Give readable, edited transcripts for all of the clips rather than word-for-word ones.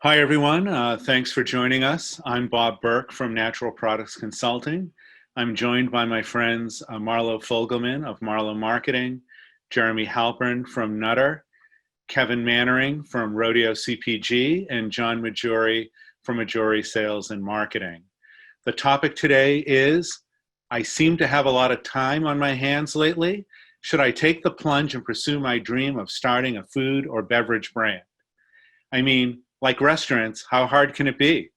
Hi, everyone. Thanks for joining us. I'm Bob Burke from Natural Products Consulting. I'm joined by my friends Marlo Fogelman of Marlo Marketing, Jeremy Halpern from Nutter, Kevin Mannering from Rodeo CPG, and John Majori from Majori Sales and Marketing. The topic today is, I seem to have a lot of time on my hands lately. Should I take the plunge and pursue my dream of starting a food or beverage brand? I mean, like restaurants, how hard can it be?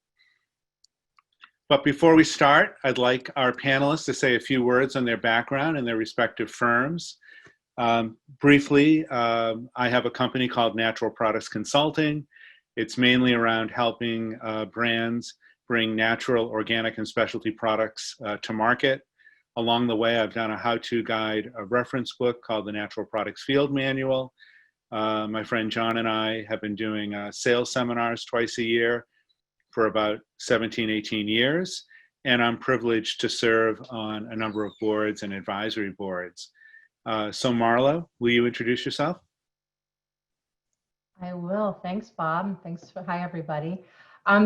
But before we start, I'd like our panelists to say a few words on their background and their respective firms. Briefly, I have a company called Natural Products Consulting. It's mainly around helping brands bring natural, organic, and specialty products to market. Along the way, I've done a how-to guide, a reference book called the Natural Products Field Manual. My friend John and I have been doing sales seminars twice a year for about 17, 18 years. And I'm privileged to serve on a number of boards and advisory boards. So Marlo, will you introduce yourself? I will. Thanks, Bob. Hi, everybody.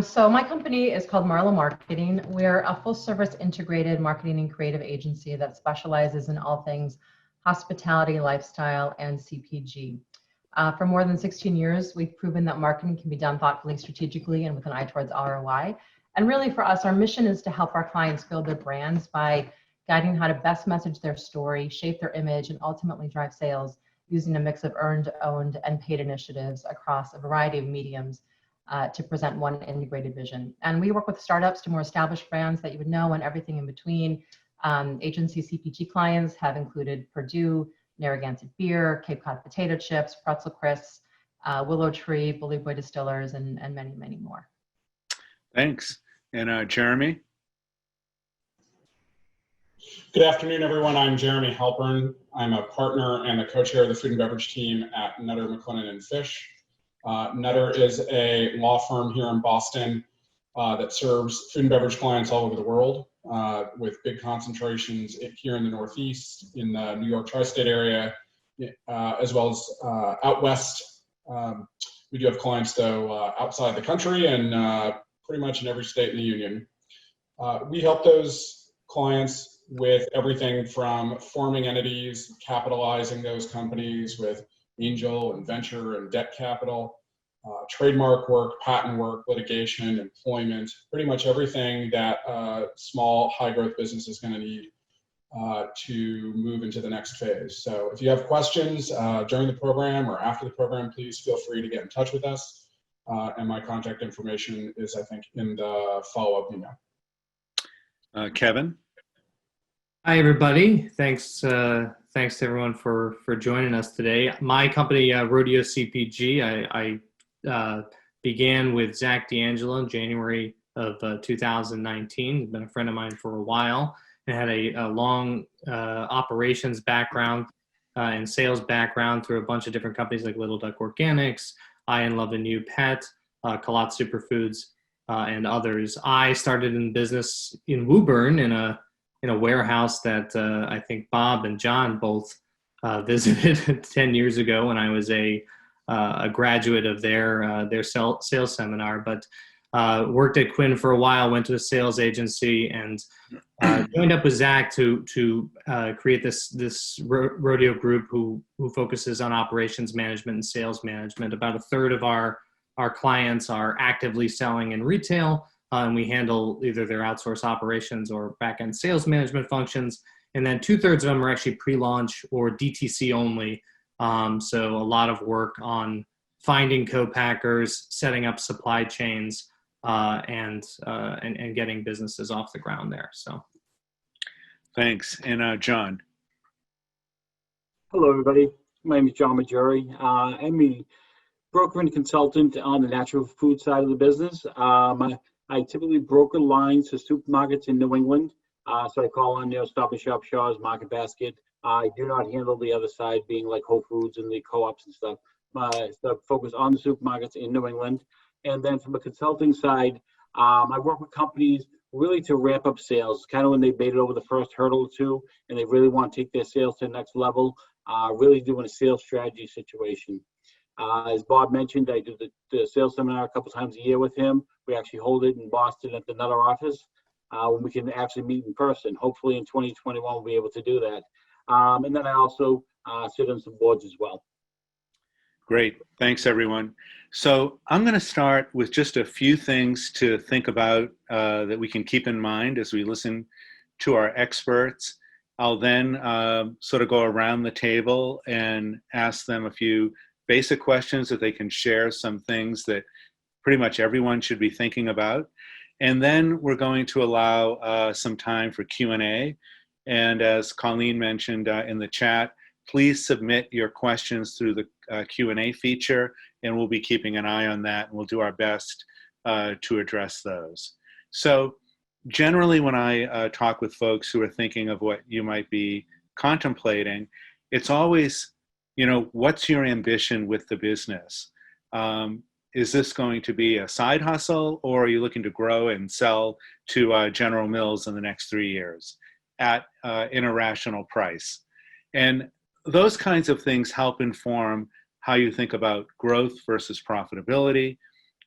So my company is called Marlo Marketing. We're a full-service integrated marketing and creative agency that specializes in all things hospitality, lifestyle, and CPG. For more than 16 years, we've proven that marketing can be done thoughtfully, strategically, and with an eye towards ROI. And really for us, our mission is to help our clients build their brands by guiding how to best message their story, shape their image, and ultimately drive sales using a mix of earned, owned, and paid initiatives across a variety of mediums to present one integrated vision. And we work with startups to more established brands that you would know and everything in between. Agency CPG clients have included Purdue, Narragansett Beer, Cape Cod Potato Chips, Pretzel Crisps, Willow Tree, Bully Boy Distillers, and many, many more. Thanks. And Jeremy? Good afternoon, everyone. I'm Jeremy Halpern. I'm a partner and the co-chair of the food and beverage team at Nutter, McLennan & Fish. Nutter is a law firm here in Boston that serves food and beverage clients all over the world, with big concentrations here in the Northeast, in the New York tri-state area, as well as out west. We do have clients, though, outside the country and pretty much in every state in the union. We help those clients with everything from forming entities, capitalizing those companies with angel and venture and debt capital, trademark work, patent work, litigation, employment, pretty much everything that a small, high-growth business is going to need to move into the next phase. So if you have questions during the program or after the program, please feel free to get in touch with us. And my contact information is, I think, in the follow-up email. Kevin? Hi, everybody. Thanks to everyone for joining us today. My company, Rodeo CPG, I began with Zach D'Angelo in January of 2019. He's been a friend of mine for a while and had a long operations background and sales background through a bunch of different companies like Little Duck Organics, I and Love and You Pet, Kalat Superfoods, and others. I started in business in Woburn in a warehouse that I think Bob and John both visited 10 years ago when I was a graduate of their sales seminar, but worked at Quinn for a while, went to a sales agency, and joined up with Zach to create this rodeo group who focuses on operations management and sales management. About a third of our clients are actively selling in retail, and we handle either their outsource operations or back-end sales management functions. And then 2/3 of them are actually pre-launch or DTC only. So a lot of work on finding co-packers, setting up supply chains, and getting businesses off the ground there. So, Thanks. And John? Hello, everybody. My name is John Majori. I'm a broker and consultant on the natural food side of the business. I typically broker lines for supermarkets in New England. So I call on Stop and Shop, Shaw's, Market Basket. I do not handle the other side, being like Whole Foods and the co-ops and stuff. So focus on the supermarkets in New England. And then from a consulting side, I work with companies really to ramp up sales, kind of when they've made it over the first hurdle or two, and they really want to take their sales to the next level, really doing a sales strategy situation. As Bob mentioned, I do the sales seminar a couple times a year with him. We actually hold it in Boston at the Nutter office when we can actually meet in person. Hopefully in 2021, we'll be able to do that. And then I also sit on some boards as well. Great. Thanks, everyone. So I'm going to start with just a few things to think about that we can keep in mind as we listen to our experts. I'll then sort of go around the table and ask them a few basic questions that they can share some things that pretty much everyone should be thinking about. And then we're going to allow some time for Q&A. And as Colleen mentioned in the chat, please submit your questions through the Q&A feature, and we'll be keeping an eye on that, and we'll do our best to address those. So generally, when I talk with folks who are thinking of what you might be contemplating, it's always, what's your ambition with the business? Is this going to be a side hustle, or are you looking to grow and sell to General Mills in the next 3 years at an irrational price? And those kinds of things help inform how you think about growth versus profitability,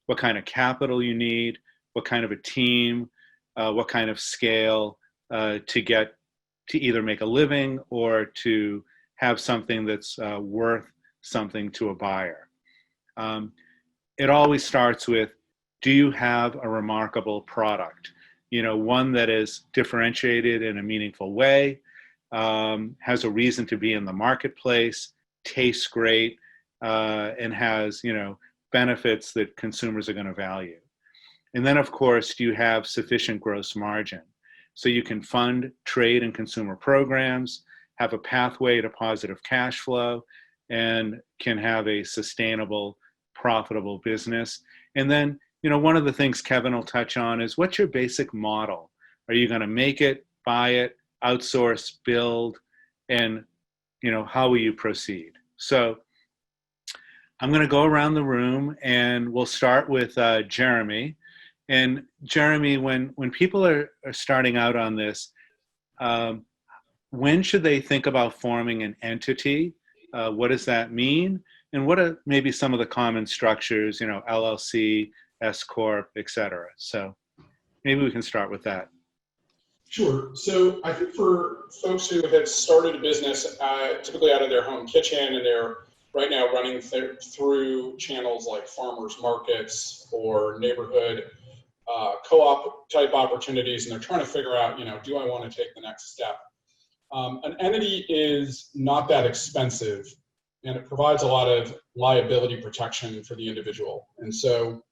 what kind of capital you need, what kind of a team, what kind of scale to get to either make a living or to have something that's worth something to a buyer. It always starts with, do you have a remarkable product? One that is differentiated in a meaningful way, has a reason to be in the marketplace, tastes great, and has, benefits that consumers are going to value. And then, of course, do you have sufficient gross margin? So you can fund trade and consumer programs, have a pathway to positive cash flow, and can have a sustainable, profitable business. And then, one of the things Kevin will touch on is, what's your basic model? Are you going to make it, buy it, outsource, build, and how will you proceed? So I'm going to go around the room, and we'll start with Jeremy. And Jeremy, when people are starting out on this, when should they think about forming an entity? What does that mean? And what are maybe some of the common structures, LLC, S Corp, et cetera? So maybe we can start with that. Sure. So I think for folks who have started a business typically out of their home kitchen, and they're right now running through channels like farmers markets or neighborhood co-op type opportunities, and they're trying to figure out, do I want to take the next step? An entity is not that expensive, and it provides a lot of liability protection for the individual. And so,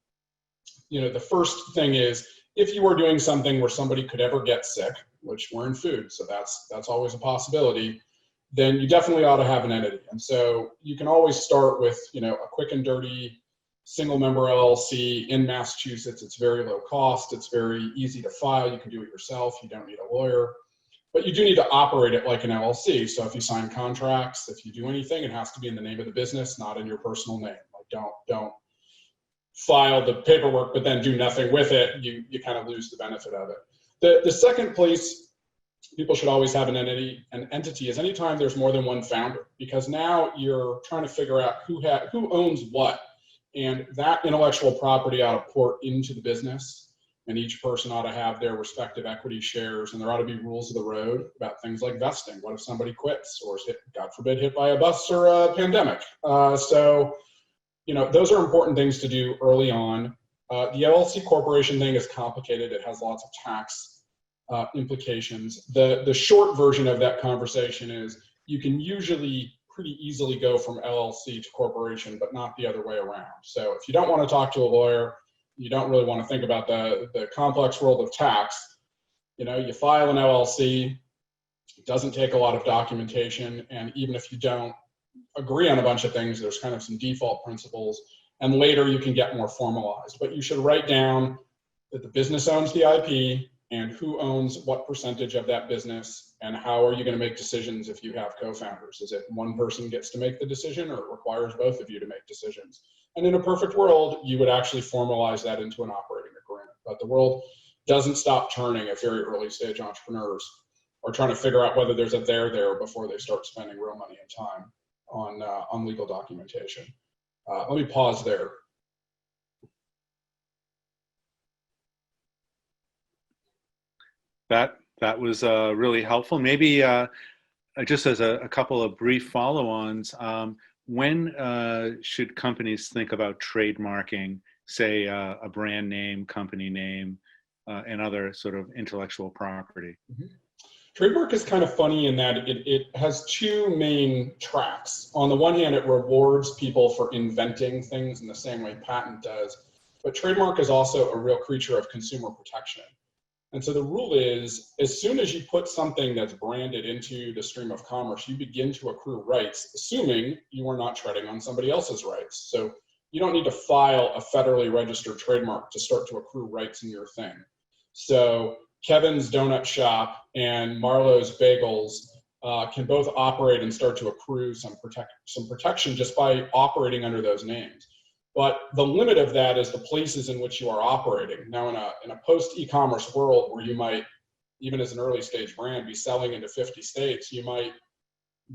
the first thing is, if you are doing something where somebody could ever get sick, which we're in food, so that's always a possibility, then you definitely ought to have an entity. And so you can always start with, a quick and dirty single member LLC in Massachusetts. It's very low cost. It's very easy to file. You can do it yourself. You don't need a lawyer, but you do need to operate it like an LLC. So if you sign contracts, if you do anything, it has to be in the name of the business, not in your personal name. Like don't file the paperwork, but then do nothing with it. You kind of lose the benefit of it. The second place people should always have an entity is anytime there's more than one founder, because now you're trying to figure out who owns what, and that intellectual property ought to port into the business, and each person ought to have their respective equity shares, and there ought to be rules of the road about things like vesting. What if somebody quits or is hit, God forbid, hit by a bus or a pandemic? So those are important things to do early on. The LLC corporation thing is complicated. It has lots of tax implications. The short version of that conversation is you can usually pretty easily go from LLC to corporation, but not the other way around. So if you don't want to talk to a lawyer, you don't really want to think about the complex world of tax, you file an LLC. It doesn't take a lot of documentation, and even if you don't agree on a bunch of things, there's kind of some default principles, and later you can get more formalized. But you should write down that the business owns the IP and who owns what percentage of that business, and how are you going to make decisions if you have co-founders? Is it one person gets to make the decision, or it requires both of you to make decisions? And in a perfect world, you would actually formalize that into an operating agreement. But the world doesn't stop turning if very early stage entrepreneurs are trying to figure out whether there's a there before they start spending real money and time on legal documentation. Let me pause there. That was really helpful. Maybe just as a couple of brief follow-ons, when should companies think about trademarking, say, a brand name, company name, and other sort of intellectual property? Trademark is kind of funny in that it has two main tracks. On the one hand, it rewards people for inventing things in the same way patent does, but trademark is also a real creature of consumer protection. And so the rule is, as soon as you put something that's branded into the stream of commerce, you begin to accrue rights, assuming you are not treading on somebody else's rights. So you don't need to file a federally registered trademark to start to accrue rights in your thing. So Kevin's Donut Shop and Marlowe's Bagels can both operate and start to accrue some protection just by operating under those names. But the limit of that is the places in which you are operating. Now, in a post-e-commerce world where you might, even as an early stage brand, be selling into 50 states, you might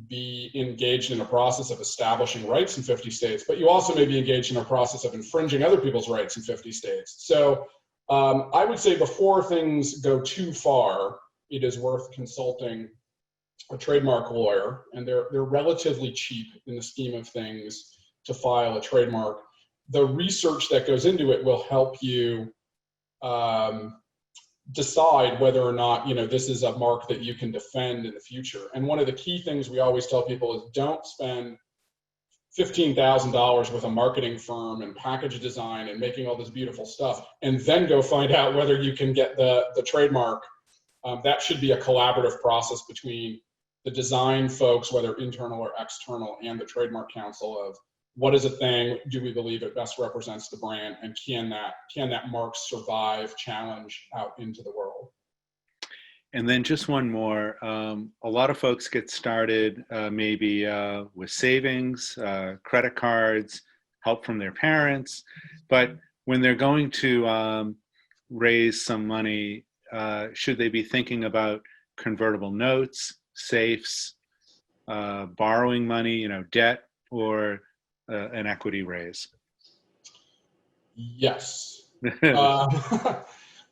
be engaged in a process of establishing rights in 50 states, but you also may be engaged in a process of infringing other people's rights in 50 states. So I would say before things go too far, it is worth consulting a trademark lawyer, and they're relatively cheap in the scheme of things to file a trademark. The research that goes into it will help you decide whether or not, this is a mark that you can defend in the future. And one of the key things we always tell people is don't spend $15,000 with a marketing firm and package design and making all this beautiful stuff, and then go find out whether you can get the trademark. That should be a collaborative process between the design folks, whether internal or external, and the trademark council of what is a thing, do we believe it best represents the brand, and can that mark survive challenge out into the world? And then just one more. A lot of folks get started maybe with savings, credit cards, help from their parents. But when they're going to raise some money, should they be thinking about convertible notes, safes, borrowing money, debt, or an equity raise? Yes.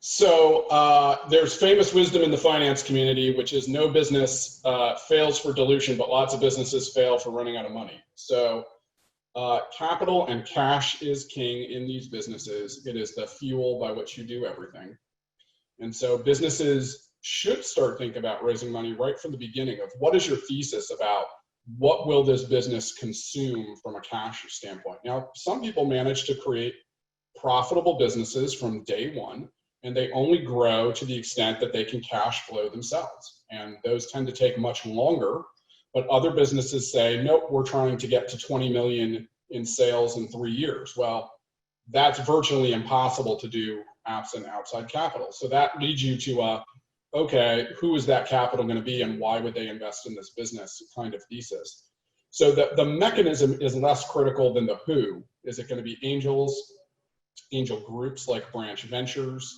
So there's famous wisdom in the finance community, which is no business fails for dilution, but lots of businesses fail for running out of money. So capital and cash is king in these businesses. It is the fuel by which you do everything. And so businesses should start thinking about raising money right from the beginning of what is your thesis about what will this business consume from a cash standpoint. Now, some people manage to create profitable businesses from day one, and they only grow to the extent that they can cash flow themselves. And those tend to take much longer, but other businesses say, nope, we're trying to get to 20 million in sales in 3 years. Well, that's virtually impossible to do absent outside capital. So that leads you to okay, who is that capital going to be and why would they invest in this business kind of thesis? So the mechanism is less critical than the who. Is it going to be angels, angel groups like Branch Ventures,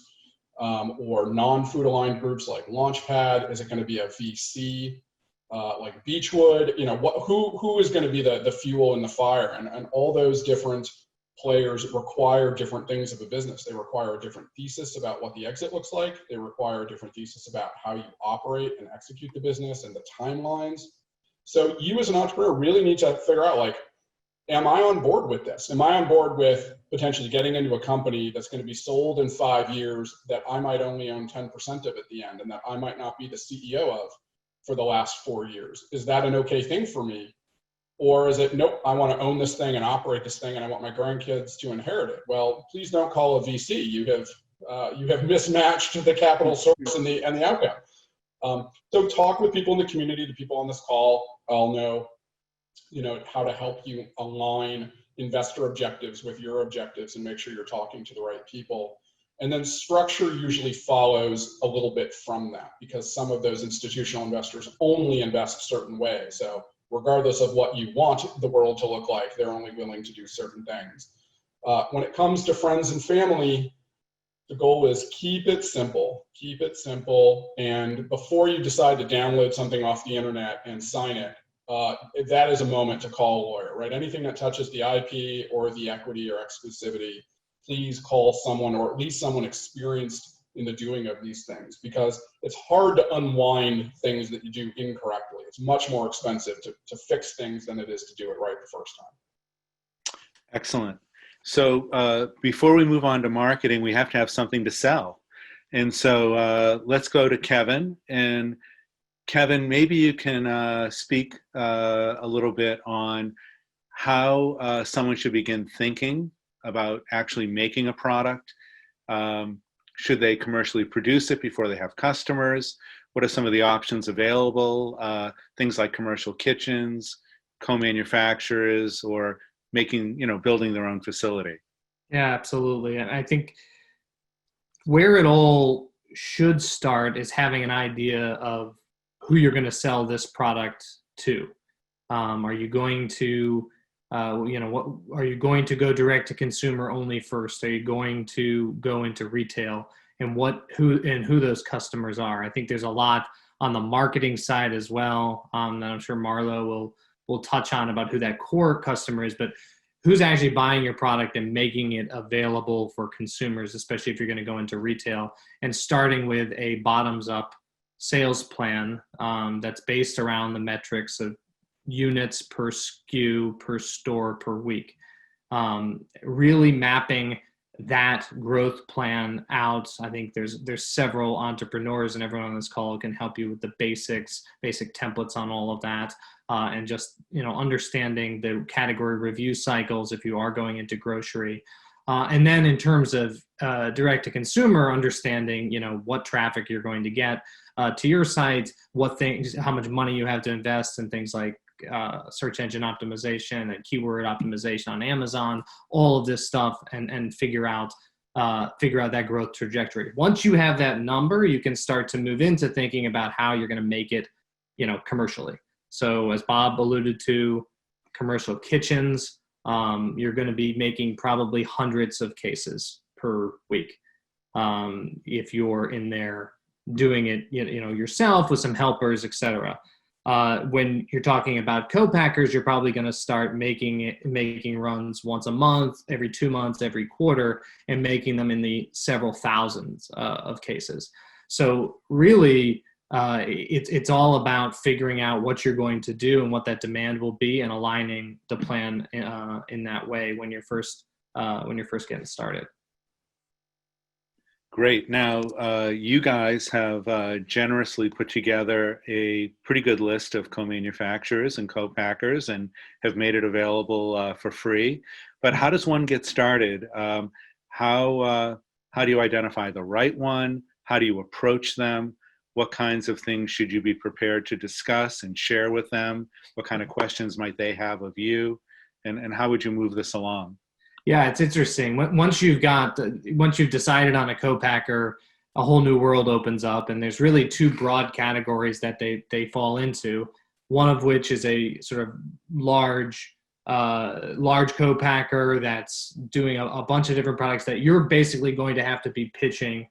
or non-food aligned groups like Launchpad? Is it going to be a VC like Beechwood? Who is going to be the fuel in the fire? And all those different players require different things of a business. They require a different thesis about what the exit looks like. They require a different thesis about how you operate and execute the business and the timelines. So you as an entrepreneur really need to figure out, am I on board with this? Am I on board with potentially getting into a company that's going to be sold in 5 years that I might only own 10% of at the end and that I might not be the CEO of for the last 4 years? Is that an okay thing for me? Or is it, nope, I want to own this thing and operate this thing and I want my grandkids to inherit it? Well, please don't call a VC. You have mismatched the capital source and the outcome. So talk with people in the community. The people on this call all know how to help you align investor objectives with your objectives and make sure you're talking to the right people. And then structure usually follows a little bit from that, because some of those institutional investors only invest a certain way. So regardless of what you want the world to look like, they're only willing to do certain things. When it comes to friends and family, the goal is keep it simple. Keep it simple. And before you decide to download something off the internet and sign it, that is a moment to call a lawyer, right? Anything that touches the IP or the equity or exclusivity, please call someone, or at least someone experienced in the doing of these things, because it's hard to unwind things that you do incorrectly. It's much more expensive to fix things than it is to do it right the first time. Excellent. So before we move on to marketing, we have to have something to sell. And so let's go to Kevin. And Kevin, maybe you can speak a little bit on how someone should begin thinking about actually making a product. Should they commercially produce it before they have customers? What are some of the options available? Things like commercial kitchens, co-manufacturers, or building their own facility. Yeah, absolutely. And I think where it all should start is having an idea of who you're going to sell this product to. Are you going to, are you going to go direct to consumer only first? Are you going to go into retail, and who those customers are? I think there's a lot on the marketing side as well that I'm sure Marlo will touch on about who that core customer is, but who's actually buying your product and making it available for consumers, especially if you're going to go into retail, and starting with a bottoms-up sales plan that's based around the metrics of units per SKU, per store, per week. Really mapping that growth plan out. I think there's several entrepreneurs, and everyone on this call can help you with the basic templates on all of that, and just understanding the category review cycles if you are going into grocery, and then in terms of direct to consumer, understanding what traffic you're going to get to your site, how much money you have to invest in things like search engine optimization and keyword optimization on Amazon, all of this stuff, and figure out that growth trajectory. Once you have that number, you can start to move into thinking about how you're going to make it, commercially. So as Bob alluded to, commercial kitchens, you're going to be making probably hundreds of cases per week. If you're in there doing it, yourself with some helpers, etc. When you're talking about co-packers, you're probably going to start making runs once a month, every 2 months, every quarter, and making them in the several thousands of cases. So really, it's all about figuring out what you're going to do and what that demand will be, and aligning the plan in that way when you're first getting started. Great. Now, you guys have generously put together a pretty good list of co-manufacturers and co-packers and have made it available for free. But how does one get started? How do you identify the right one? How do you approach them? What kinds of things should you be prepared to discuss and share with them? What kind of questions might they have of you? And how would you move this along? Yeah, it's interesting. Once you've decided on a co-packer, a whole new world opens up, and there's really two broad categories that they fall into. One of which is a sort of large co-packer that's doing a bunch of different products that you're basically going to have to be pitching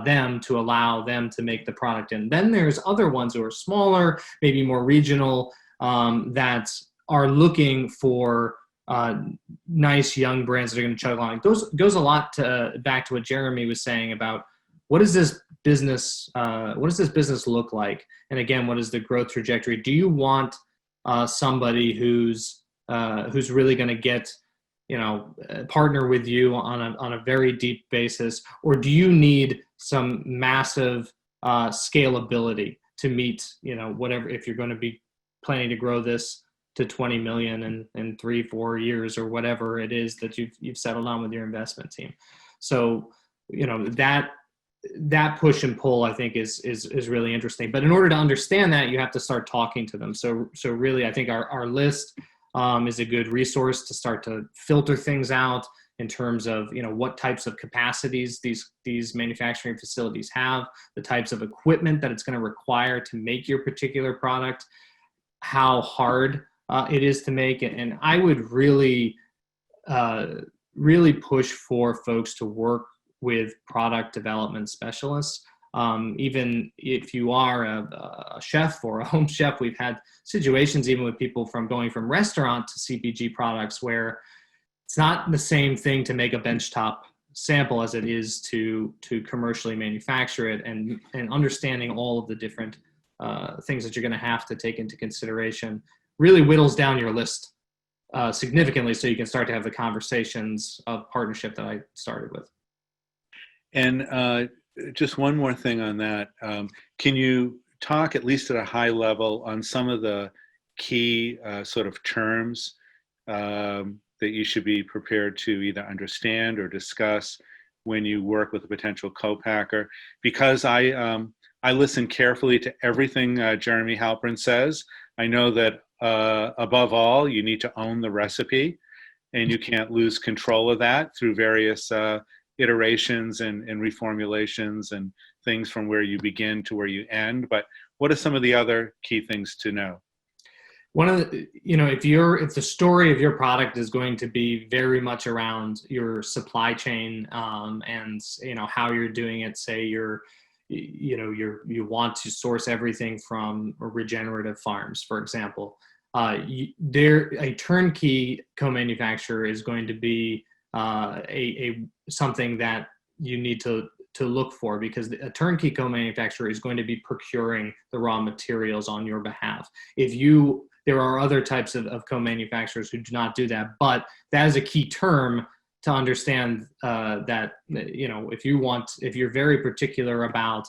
them to allow them to make the product. And then there's other ones who are smaller, maybe more regional, that are looking for nice young brands that are going to chug along. It goes a lot back to what Jeremy was saying about what does this business look like, and again, what is the growth trajectory? Do you want somebody who's really going to get partner with you on a very deep basis, or do you need some massive scalability to meet whatever, if you're going to be planning to grow this to 20 million in 3-4 years, or whatever it is that you've settled on with your investment team. So, that push and pull, I think, is really interesting. But in order to understand that, you have to start talking to them. So really, I think our list is a good resource to start to filter things out in terms of, what types of capacities these manufacturing facilities have, the types of equipment that it's going to require to make your particular product, how hard it is to make it. And I would really push for folks to work with product development specialists Even if you are a chef or a home chef, we've had situations even with people going from restaurant to CPG products where it's not the same thing to make a benchtop sample as it is to commercially manufacture it, and understanding all of the different things that you're going to have to take into consideration really whittles down your list significantly, so you can start to have the conversations of partnership that I started with. And just one more thing on that. Can you talk, at least at a high level, on some of the key sort of terms that you should be prepared to either understand or discuss when you work with a potential co-packer? Because I listen carefully to everything Jeremy Halpern says. I know that above all, you need to own the recipe, and you can't lose control of that through various iterations and reformulations and things from where you begin to where you end. But what are some of the other key things to know? One of the, if the story of your product is going to be very much around your supply chain, and how you're doing it, say you want to source everything from regenerative farms, for example, a turnkey co-manufacturer is going to be something that you need to look for, because a turnkey co-manufacturer is going to be procuring the raw materials on your behalf. There are other types of co-manufacturers who do not do that, but that is a key term to understand, that if you're very particular about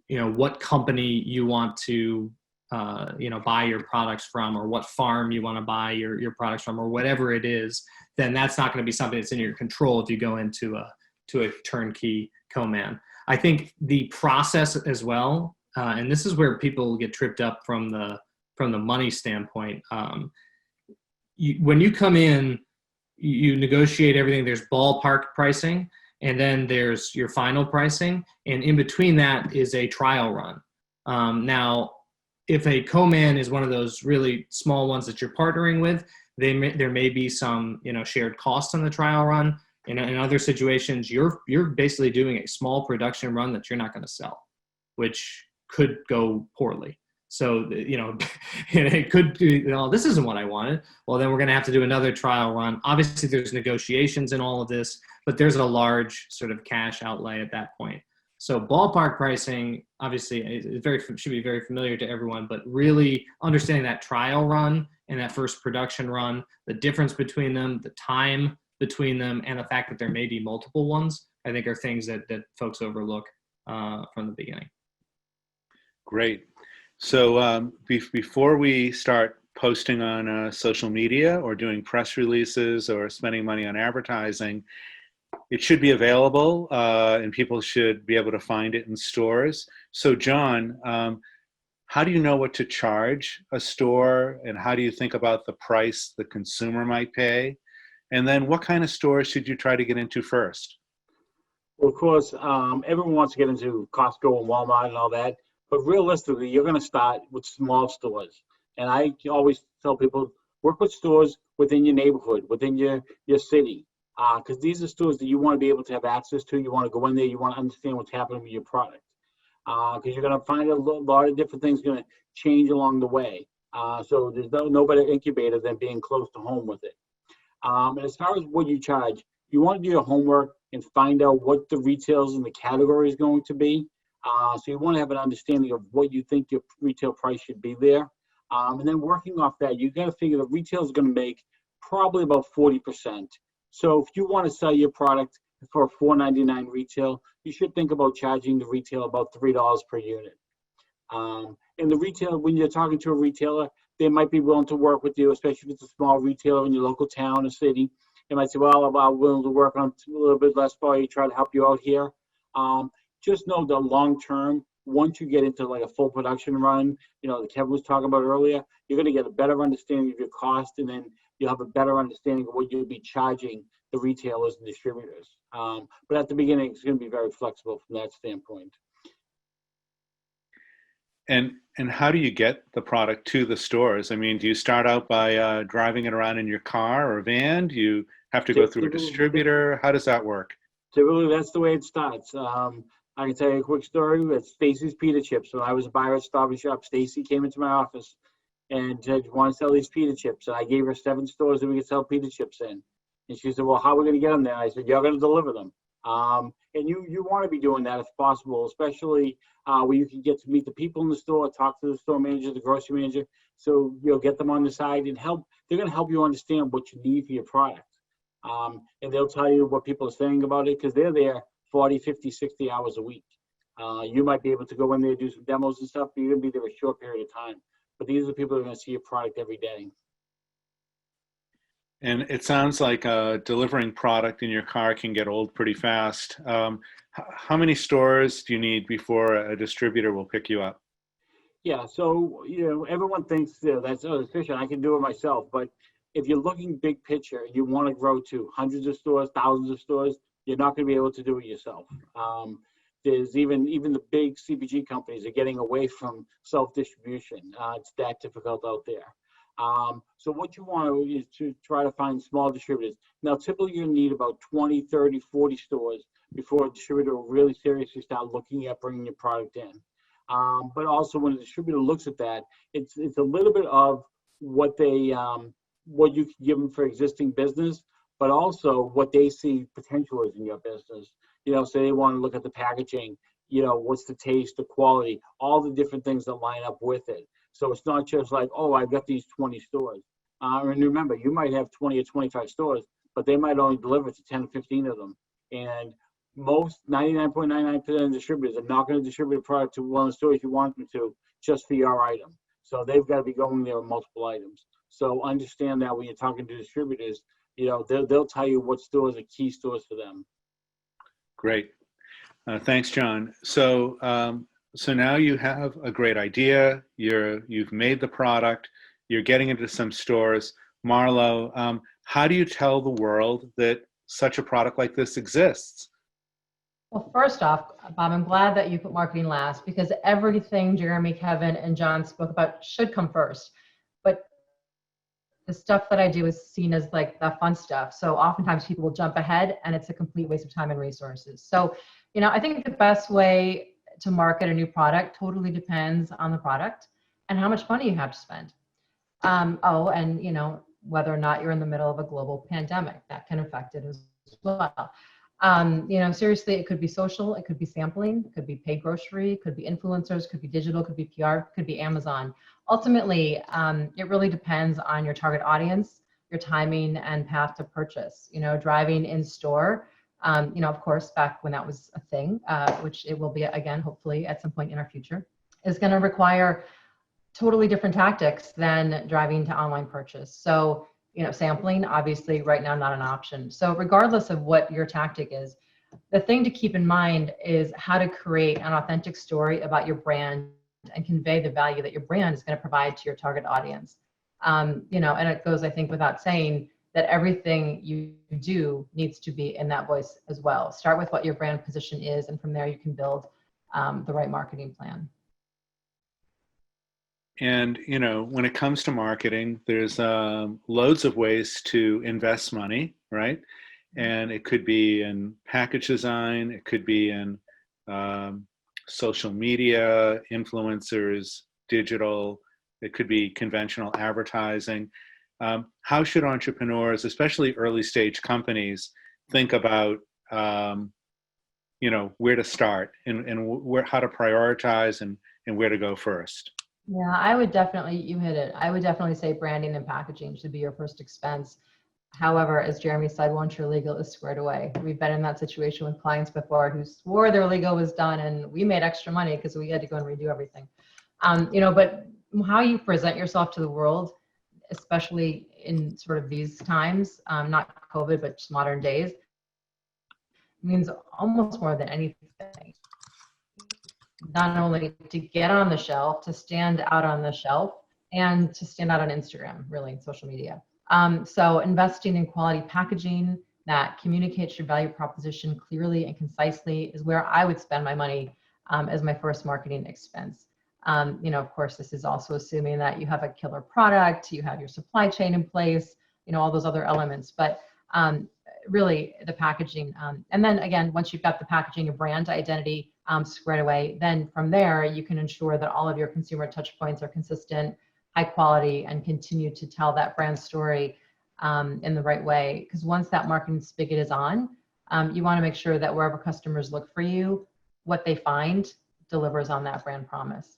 what company you want to buy your products from, or what farm you want to buy your products from, or whatever it is, then that's not going to be something that's in your control if you go into a turnkey co-man. I think the process as well, and this is where people get tripped up from the money standpoint. When you come in, you negotiate everything. There's ballpark pricing, and then there's your final pricing, and in between that is a trial run. Now, if a co-man is one of those really small ones that you're partnering with, there may be some shared costs on the trial run. In other situations, you're basically doing a small production run that you're not going to sell, which could go poorly. So, it could be, this isn't what I wanted. Well, then we're going to have to do another trial run. Obviously, there's negotiations in all of this, but there's a large sort of cash outlay at that point. So ballpark pricing, obviously, should be very familiar to everyone, but really understanding that trial run and that first production run, the difference between them, the time between them, and the fact that there may be multiple ones, I think are things that folks overlook from the beginning. Great. So before we start posting on social media or doing press releases or spending money on advertising, it should be available and people should be able to find it in stores. So John, how do you know what to charge a store, and how do you think about the price the consumer might pay? And then what kind of stores should you try to get into first? Well, of course, everyone wants to get into Costco and Walmart and all that, but realistically, you're going to start with small stores. And I always tell people, work with stores within your neighborhood, within your city, because these are stores that you want to be able to have access to. You want to go in there, you want to understand what's happening with your product, because you're going to find a lot of different things going to change along the way. So there's no better incubator than being close to home with it. And as far as what you charge, you want to do your homework and find out what the retails and the category is going to be. So you want to have an understanding of what you think your retail price should be there. And then working off that, you got to figure the retail is going to make probably about 40%. So if you want to sell your product for $4.99 retail, you should think about charging the retail about $3 per unit. And the retail, when you're talking to a retailer, they might be willing to work with you, especially if it's a small retailer in your local town or city. They might say, well, I'm willing to work on a little bit less for you, try to help you out here. Just know that long term, once you get into like a full production run, that Kevin was talking about earlier, you're going to get a better understanding of your cost, and then you'll have a better understanding of what you'll be charging the retailers and distributors. But at the beginning, it's going to be very flexible from that standpoint. And how do you get the product to the stores? I mean, do you start out by driving it around in your car or van? Do you have to go through a distributor? How does that work? Typically, that's the way it starts. I can tell you a quick story with Stacy's Pita Chips. When I was a buyer at Stop and Shop, Stacy came into my office and said, "Want to sell these pita chips?" And I gave her 7 stores that we could sell pita chips in. And she said, "Well, how are we going to get them there?" I said, "You're going to deliver them." And you want to be doing that if possible, especially where you can get to meet the people in the store, talk to the store manager, the grocery manager. So you'll get them on the side and help. They're going to help you understand what you need for your product. And they'll tell you what people are saying about it because they're there 40, 50, 60 hours a week. You might be able to go in there, do some demos and stuff, but you're going to be there a short period of time. But these are the people that are going to see your product every day. And it sounds like delivering product in your car can get old pretty fast. How many stores do you need before a distributor will pick you up? Yeah, so everyone thinks that's efficient. I can do it myself, but if you're looking big picture and you want to grow to hundreds of stores, thousands of stores, you're not going to be able to do it yourself. There's even the big CPG companies are getting away from self-distribution. It's that difficult out there. So what you want to is to try to find small distributors. Now, typically you need about 20, 30, 40 stores before a distributor will really seriously start looking at bringing your product in. But also when a distributor looks at that, it's a little bit of what they what you can give them for existing business, but also what they see potential is in your business. So they want to look at the packaging, what's the taste, the quality, all the different things that line up with it. So it's not just like, oh, I've got these 20 stores. And remember, you might have 20 or 25 stores, but they might only deliver to 10 or 15 of them. And most 99.99% of distributors are not going to distribute a product to one of the stores you want them to just for your item. So they've got to be going there with multiple items. So understand that when you're talking to distributors, they'll tell you what stores are key stores for them. Great. Thanks, John. So now you have a great idea. You've made the product. You're getting into some stores. Marlo, how do you tell the world that such a product like this exists? Well, first off, Bob, I'm glad that you put marketing last because everything Jeremy, Kevin, and John spoke about should come first. But the stuff that I do is seen as like the fun stuff. So oftentimes people will jump ahead and it's a complete waste of time and resources. So, I think the best way to market a new product totally depends on the product and how much money you have to spend. And whether or not you're in the middle of a global pandemic, that can affect it as well. Seriously, it could be social, it could be sampling, it could be paid grocery, it could be influencers, it could be digital, it could be PR, it could be Amazon. Ultimately, it really depends on your target audience, your timing and path to purchase. Driving in store, of course, back when that was a thing, which it will be again, hopefully at some point in our future, is going to require totally different tactics than driving to online purchase. So, sampling, obviously right now, not an option. So regardless of what your tactic is, the thing to keep in mind is how to create an authentic story about your brand and convey the value that your brand is going to provide to your target audience. And it goes, I think, without saying that everything you do needs to be in that voice as well. Start with what your brand position is, and from there you can build the right marketing plan. And, when it comes to marketing, there's loads of ways to invest money, right? And it could be in package design, it could be in social media, influencers, digital, it could be conventional advertising. How should entrepreneurs, especially early stage companies, think about, where to start and how to prioritize and where to go first? Yeah, I would definitely, you hit it. I would definitely say branding and packaging should be your first expense. However, as Jeremy said, once your legal is squared away, we've been in that situation with clients before who swore their legal was done and we made extra money because we had to go and redo everything. But how you present yourself to the world, especially in sort of these times, not COVID, but just modern days, means almost more than anything. Not only to get on the shelf, to stand out on the shelf, and to stand out on Instagram, really, social media. So investing in quality packaging that communicates your value proposition clearly and concisely is where I would spend my money as my first marketing expense. Of course, this is also assuming that you have a killer product, you have your supply chain in place, all those other elements. But really the packaging. And then again, once you've got the packaging and brand identity squared away, then from there, you can ensure that all of your consumer touch points are consistent, high quality, and continue to tell that brand story in the right way. Because once that marketing spigot is on, you want to make sure that wherever customers look for you, what they find delivers on that brand promise.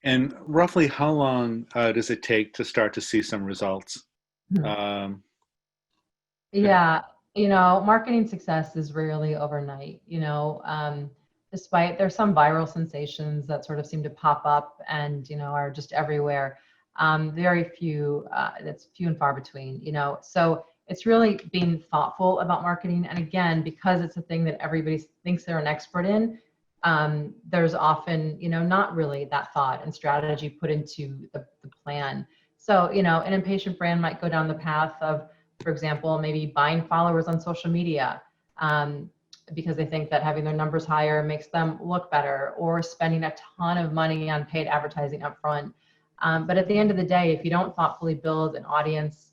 And roughly how long does it take to start to see some results? Yeah, marketing success is rarely overnight, despite there's some viral sensations that sort of seem to pop up and, are just everywhere. Very few, that's few and far between, so it's really being thoughtful about marketing. And again, because it's a thing that everybody thinks they're an expert in, there's often, not really that thought and strategy put into the plan. So, an impatient brand might go down the path of, for example, maybe buying followers on social media because they think that having their numbers higher makes them look better, or spending a ton of money on paid advertising upfront. But at the end of the day, if you don't thoughtfully build an audience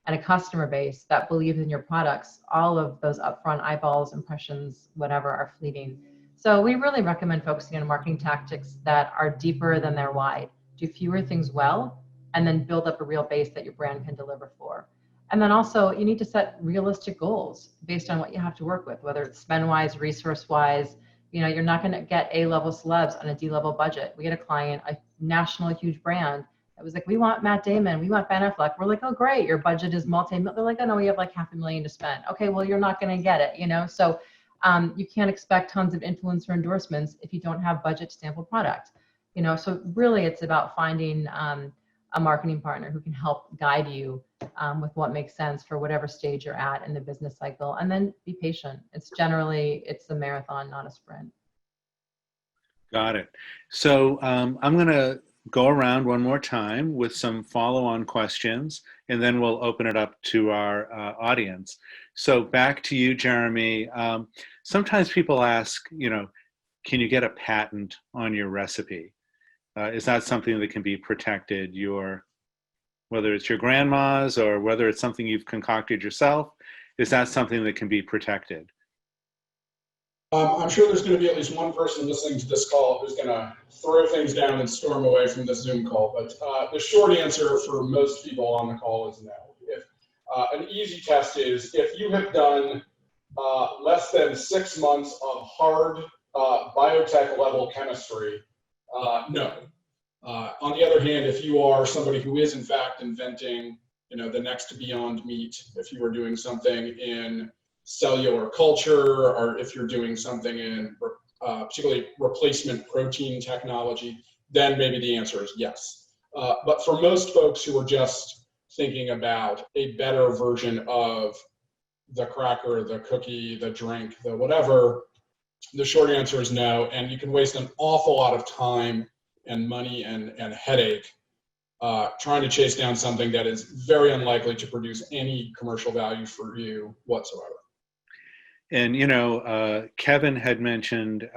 and a customer base that believes in your products, all of those upfront eyeballs, impressions, whatever, are fleeting. So we really recommend focusing on marketing tactics that are deeper than they're wide. Do fewer things well, and then build up a real base that your brand can deliver for. And then also, you need to set realistic goals based on what you have to work with, whether it's spend-wise, resource-wise. You're not going to get A-level celebs on a D-level budget. We had a client, a national huge brand, that was like, we want Matt Damon, we want Ben Affleck. We're like, oh, great, your budget is multi-million. They're like, oh, no, we have like $500,000 to spend. Okay, well, you're not going to get it, So you can't expect tons of influencer endorsements if you don't have budget to sample product. So really it's about finding a marketing partner who can help guide you with what makes sense for whatever stage you're at in the business cycle, and then be patient. It's a marathon, not a sprint. Got it. So I'm going to go around one more time with some follow-on questions, and then we'll open it up to our audience. So back to you, Jeremy. Sometimes people ask, can you get a patent on your recipe? Is that something that can be protected? Whether it's your grandma's or whether it's something you've concocted yourself, is that something that can be protected? I'm sure there's going to be at least one person listening to this call who's going to throw things down and storm away from this Zoom call. But the short answer for most people on the call is no. If an easy test is if you have done less than 6 months of hard biotech level chemistry, no. On the other hand, if you are somebody who is in fact inventing, the next beyond meat, if you are doing something in cellular culture, or if you're doing something in particularly replacement protein technology, then maybe the answer is yes. But for most folks who are just thinking about a better version of the cracker, the cookie, the drink, the whatever, the short answer is no. And you can waste an awful lot of time and money and headache trying to chase down something that is very unlikely to produce any commercial value for you whatsoever. And, Kevin had mentioned,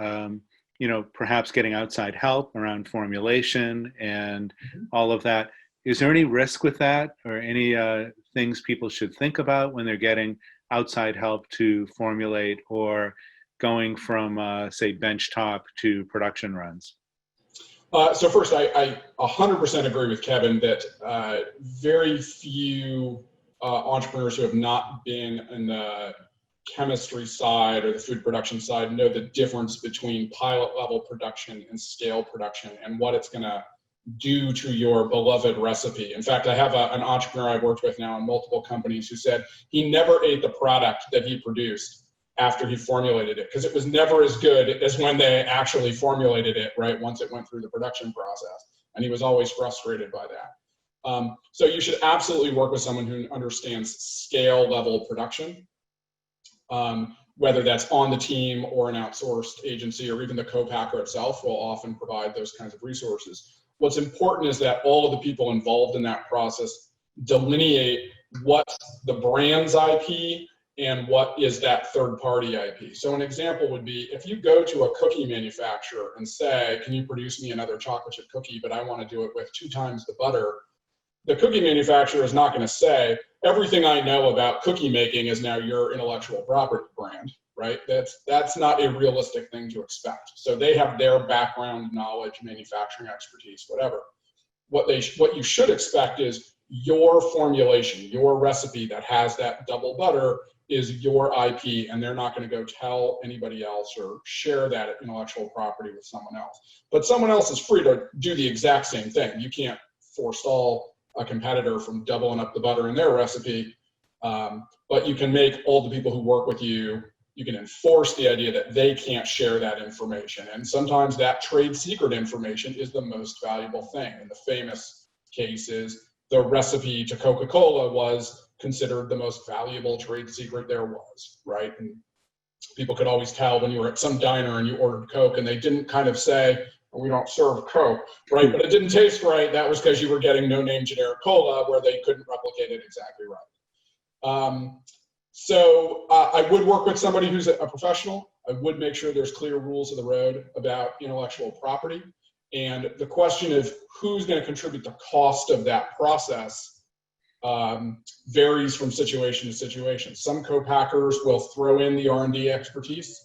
perhaps getting outside help around formulation and all of that. Is there any risk with that, or any things people should think about when they're getting outside help to formulate or going from, say, benchtop to production runs? So first, I 100% agree with Kevin that very few entrepreneurs who have not been in the chemistry side or the food production side know the difference between pilot level production and scale production and what it's going to do to your beloved recipe. In fact, I have an entrepreneur I've worked with now in multiple companies who said he never ate the product that he produced after he formulated it, because it was never as good as when they actually formulated it, right, once it went through the production process. And he was always frustrated by that. So you should absolutely work with someone who understands scale level production, whether that's on the team or an outsourced agency, or even the co-packer itself will often provide those kinds of resources. What's important is that all of the people involved in that process delineate what's the brand's IP and what is that third-party IP. So an example would be if you go to a cookie manufacturer and say, can you produce me another chocolate chip cookie, but I want to do it with 2 times the butter, the cookie manufacturer is not going to say, everything I know about cookie making is now your intellectual property brand, right? That's not a realistic thing to expect. So they have their background knowledge, manufacturing expertise, whatever. What you should expect is your formulation, your recipe that has that double butter is your IP, and they're not going to go tell anybody else or share that intellectual property with someone else. But someone else is free to do the exact same thing. You can't forestall a competitor from doubling up the butter in their recipe, but you can make all the people who work with you, you can enforce the idea that they can't share that information. And sometimes that trade secret information is the most valuable thing. And the famous case is the recipe to Coca-Cola was considered the most valuable trade secret there was, right? And people could always tell when you were at some diner and you ordered Coke and they didn't kind of say, we don't serve Coke, right? But it didn't taste right. That was because you were getting no-name generic cola where they couldn't replicate it exactly right. So I would work with somebody who's a professional. I would make sure there's clear rules of the road about intellectual property. And the question of who's going to contribute the cost of that process varies from situation to situation. Some co-packers will throw in the R&D expertise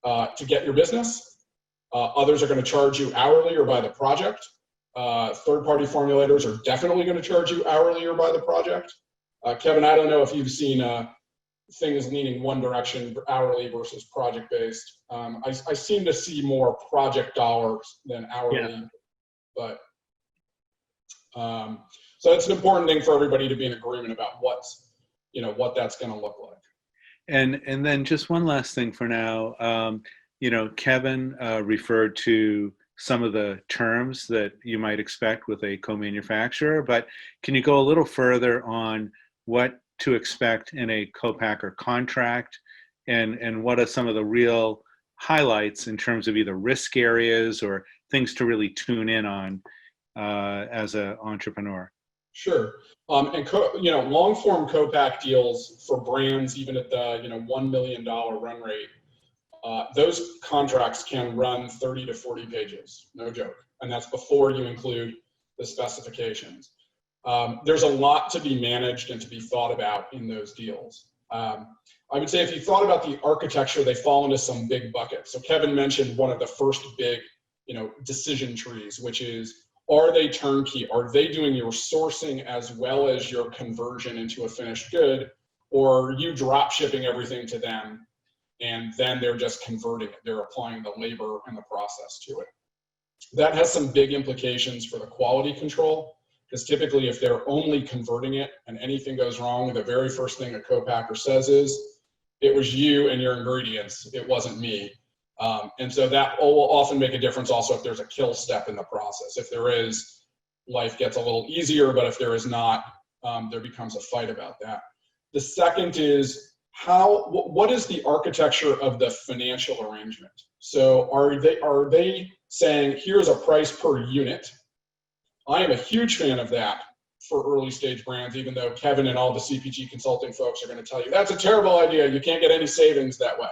to get your business. Others are going to charge you hourly or by the project. Third-party formulators are definitely going to charge you hourly or by the project. Kevin, I don't know if you've seen things leaning one direction, hourly versus project-based. I seem to see more project dollars than hourly, but so it's an important thing for everybody to be in agreement about what that's going to look like. And then just one last thing for now. Kevin referred to some of the terms that you might expect with a co-manufacturer, but can you go a little further on what to expect in a co-packer contract, and what are some of the real highlights in terms of either risk areas or things to really tune in on as an entrepreneur? Sure. Long form co-pack deals for brands, even at the $1 million run rate, those contracts can run 30 to 40 pages, no joke. And that's before you include the specifications. There's a lot to be managed and to be thought about in those deals. I would say if you thought about the architecture, they fall into some big buckets. So Kevin mentioned one of the first big, decision trees, which is, are they turnkey? Are they doing your sourcing as well as your conversion into a finished good? Or are you drop shipping everything to them and then they're just converting it? They're applying the labor and the process to it. That has some big implications for the quality control, because typically if they're only converting it and anything goes wrong, the very first thing a co-packer says is, it was you and your ingredients, it wasn't me. And so that will often make a difference also if there's a kill step in the process. If there is, life gets a little easier, but if there is not, there becomes a fight about that. The second is what is the architecture of the financial arrangement? So are they saying, here's a price per unit? I am a huge fan of that for early stage brands, even though Kevin and all the CPG consulting folks are going to tell you that's a terrible idea. You can't get any savings that way.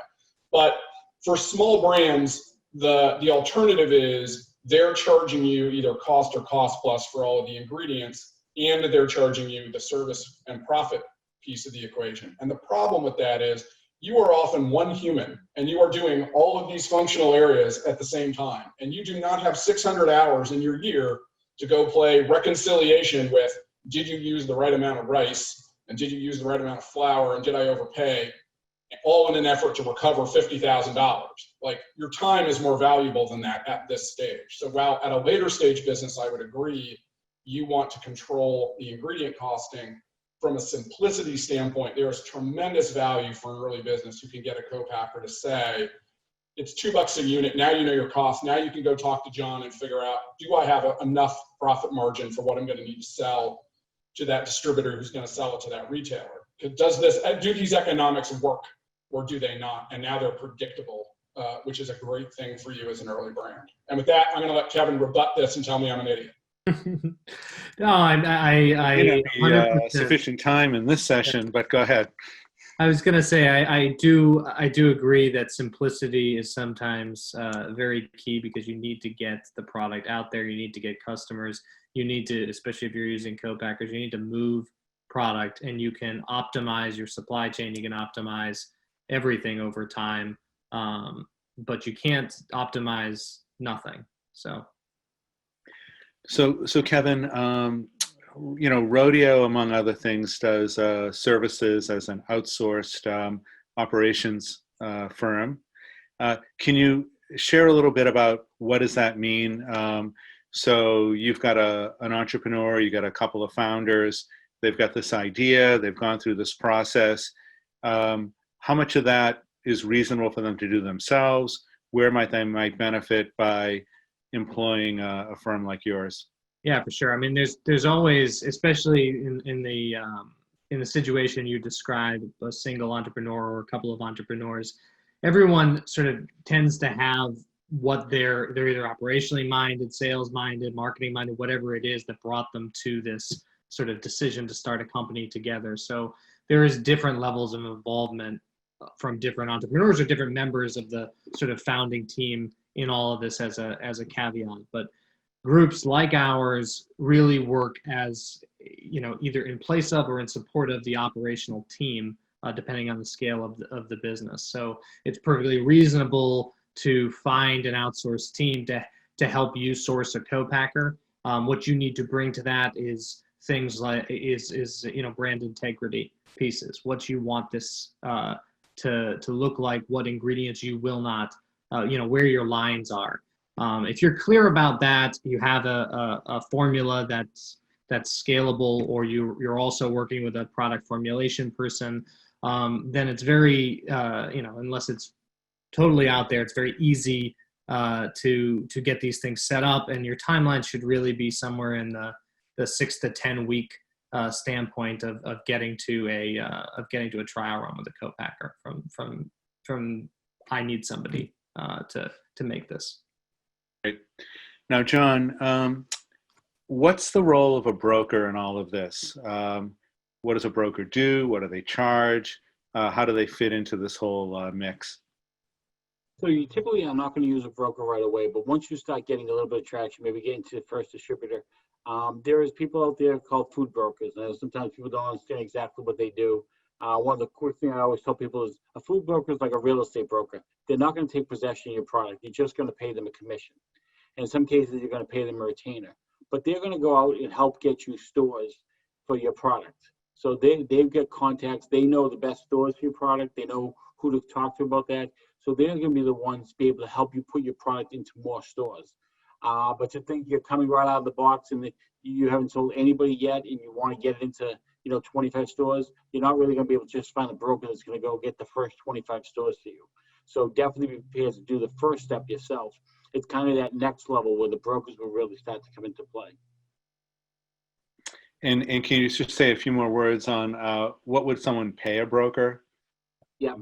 But for small brands, the alternative is they're charging you either cost or cost plus for all of the ingredients, and they're charging you the service and profit piece of the equation. And the problem with that is you are often one human and you are doing all of these functional areas at the same time. And you do not have 600 hours in your year to go play reconciliation with, did you use the right amount of rice? And did you use the right amount of flour? And did I overpay? All in an effort to recover $50,000. Like, your time is more valuable than that at this stage. So while at a later stage business, I would agree, you want to control the ingredient costing. From a simplicity standpoint, there is tremendous value for an early business who can get a co-packer to say, it's $2 a unit. Now you know your cost. Now you can go talk to John and figure out, do I have enough profit margin for what I'm going to need to sell to that distributor who's going to sell it to that retailer? Do these economics work or do they not? And now they're predictable, which is a great thing for you as an early brand. And with that, I'm going to let Kevin rebut this and tell me I'm an idiot. No, I sufficient time in this session, but go ahead. I was gonna say I do agree that simplicity is sometimes very key because you need to get the product out there. You need to get customers. You need to, especially if you're using co-packers, you need to move product, and you can optimize your supply chain. You can optimize everything over time, but you can't optimize nothing. So So Kevin, Rodeo, among other things, does services as an outsourced operations firm. Can you share a little bit about what does that mean? So you've got an entrepreneur, you got a couple of founders, they've got this idea, they've gone through this process. How much of that is reasonable for them to do themselves? Where might they benefit by employing a firm like yours? yeah, for sure. I mean, there's always, especially in the situation you described, a single entrepreneur or a couple of entrepreneurs, everyone sort of tends to have what they're either operationally minded, sales minded, marketing minded, whatever it is that brought them to this sort of decision to start a company together. So there is different levels of involvement from different entrepreneurs or different members of the sort of founding team in all of this as a caveat. But groups like ours really work as, either in place of or in support of the operational team, depending on the scale of the business. So it's perfectly reasonable to find an outsourced team to help you source a co-packer. What you need to bring to that is things like brand integrity pieces. What you want this to look like, what ingredients you will not, where your lines are. If you're clear about that, you have a formula that's scalable, or you're also working with a product formulation person, then it's very, unless it's totally out there, it's very easy to get these things set up, and your timeline should really be somewhere in the 6 to 10 week standpoint of getting to a trial run with a co-packer from I need somebody to make this. Great. Now, John, what's the role of a broker in all of this? What does a broker do? What do they charge? How do they fit into this whole mix? So you typically are not going to use a broker right away, but once you start getting a little bit of traction, maybe getting to the first distributor, there is people out there called food brokers. And sometimes people don't understand exactly what they do. One of the quick things I always tell people is a food broker is like a real estate broker. They're not going to take possession of your product. You're just going to pay them a commission. And in some cases, you're going to pay them a retainer. But they're going to go out and help get you stores for your product. So they've got contacts. They know the best stores for your product. They know who to talk to about that. So they're going to be the ones to be able to help you put your product into more stores. But to think you're coming right out of the box and you haven't sold anybody yet and you want to get it into 25 stores, you're not really going to be able to just find a broker that's going to go get the first 25 stores for you. So definitely be prepared to do the first step yourself. It's kind of that next level where the brokers will really start to come into play. And can you just say a few more words on what would someone pay a broker? Yeah.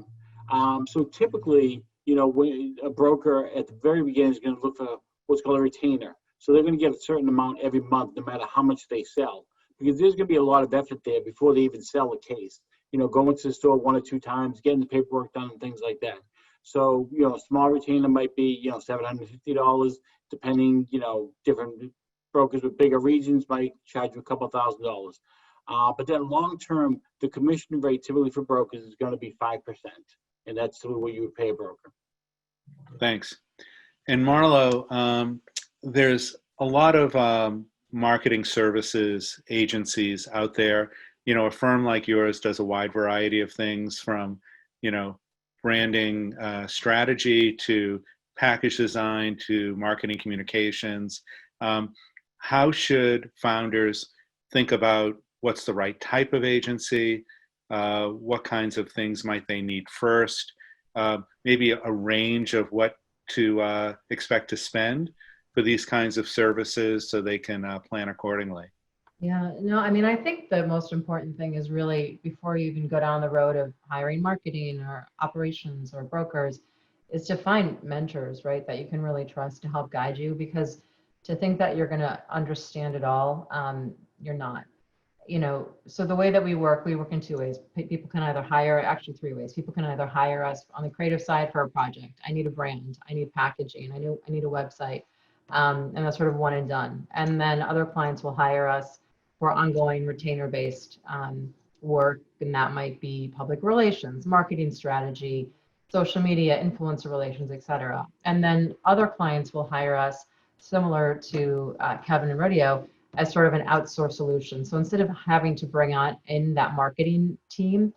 So typically, when a broker at the very beginning is going to look for what's called a retainer. So they're going to get a certain amount every month, no matter how much they sell, because there's going to be a lot of effort there before they even sell a case. Going to the store 1 or 2 times, getting the paperwork done and things like that. So, a small retainer might be, $750, depending, different brokers with bigger regions might charge you a couple $1,000. But then long term, the commission rate typically for brokers is going to be 5%. And that's what you would pay a broker. Thanks. And Marlo, there's a lot of marketing services agencies out there. A firm like yours does a wide variety of things from, branding strategy to package design to marketing communications. How should founders think about what's the right type of agency? What kinds of things might they need first? Maybe a range of what to expect to spend for these kinds of services so they can plan accordingly. Yeah, no, I mean, I think the most important thing is really before you even go down the road of hiring marketing or operations or brokers is to find mentors, right, that you can really trust to help guide you, because to think that you're going to understand it all, you're not. so the way that we work in two ways. People can either hire, actually three ways. People can either hire us on the creative side for a project. I need a brand, I need packaging, I need a website, and that's sort of one and done. And then other clients will hire us for ongoing retainer-based work, and that might be public relations, marketing strategy, social media, influencer relations, etc. And then other clients will hire us, similar to Kevin and Rodeo, as sort of an outsourced solution. So instead of having to bring on in that marketing team,